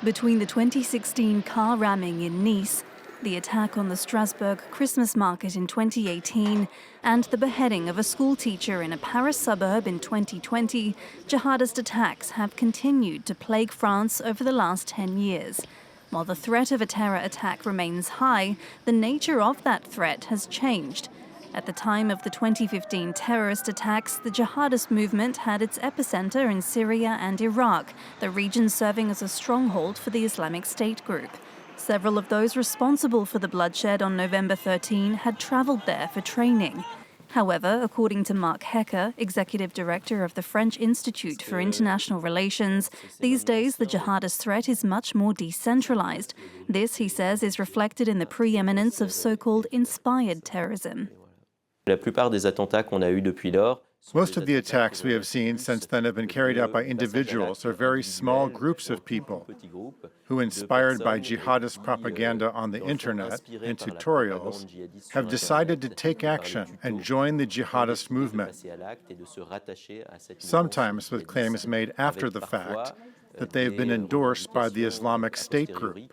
Between the 2016 car ramming in Nice, the attack on the Strasbourg Christmas market in 2018, and the beheading of a schoolteacher in a Paris suburb in 2020, jihadist attacks have continued to plague France over the last 10 years. While the threat of a terror attack remains high, the nature of that threat has changed. At the time of the 2015 terrorist attacks, the jihadist movement had its epicenter in Syria and Iraq, the region serving as a stronghold for the Islamic State group. Several of those responsible for the bloodshed on November 13 had travelled there for training. However, according to Marc Hecker, executive director of the French Institute for International Relations, these days the jihadist threat is much more decentralized. This, he says, is reflected in the preeminence of so-called inspired terrorism. Most of the attacks we have seen since then have been carried out by individuals or very small groups of people who, inspired by jihadist propaganda on the internet and tutorials, have decided to take action and join the jihadist movement, sometimes with claims made after the fact that they have been endorsed by the Islamic State group.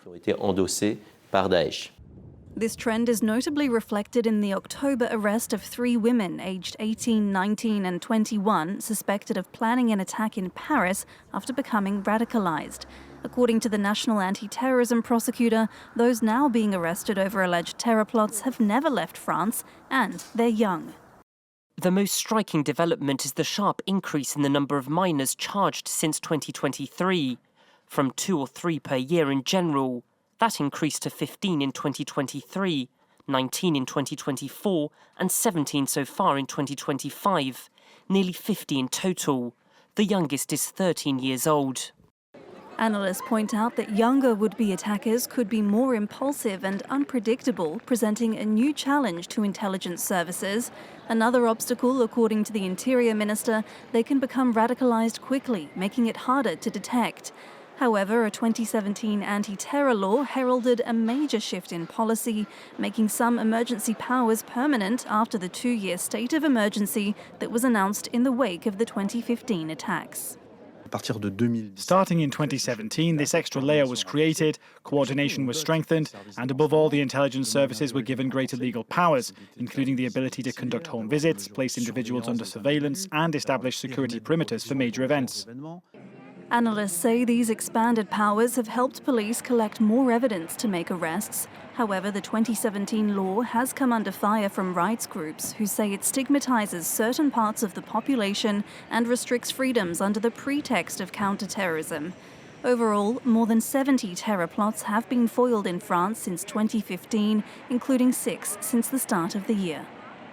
This trend is notably reflected in the October arrest of 3 women aged 18, 19 and 21 suspected of planning an attack in Paris after becoming radicalized. According to the National Anti-Terrorism Prosecutor, those now being arrested over alleged terror plots have never left France, and they're young. The most striking development is the sharp increase in the number of minors charged since 2023, from 2 or 3 per year in general. That increased to 15 in 2023, 19 in 2024, and 17 so far in 2025, nearly 50 in total. The youngest is 13 years old. Analysts point out that younger would-be attackers could be more impulsive and unpredictable, presenting a new challenge to intelligence services. Another obstacle, according to the Interior Minister, they can become radicalized quickly, making it harder to detect. However, a 2017 anti-terror law heralded a major shift in policy, making some emergency powers permanent after the 2-year state of emergency that was announced in the wake of the 2015 attacks. Starting in 2017, this extra layer was created, coordination was strengthened, and above all, the intelligence services were given greater legal powers, including the ability to conduct home visits, place individuals under surveillance, and establish security perimeters for major events. Analysts say these expanded powers have helped police collect more evidence to make arrests. However, the 2017 law has come under fire from rights groups who say it stigmatizes certain parts of the population and restricts freedoms under the pretext of counterterrorism. Overall, more than 70 terror plots have been foiled in France since 2015, including 6 since the start of the year.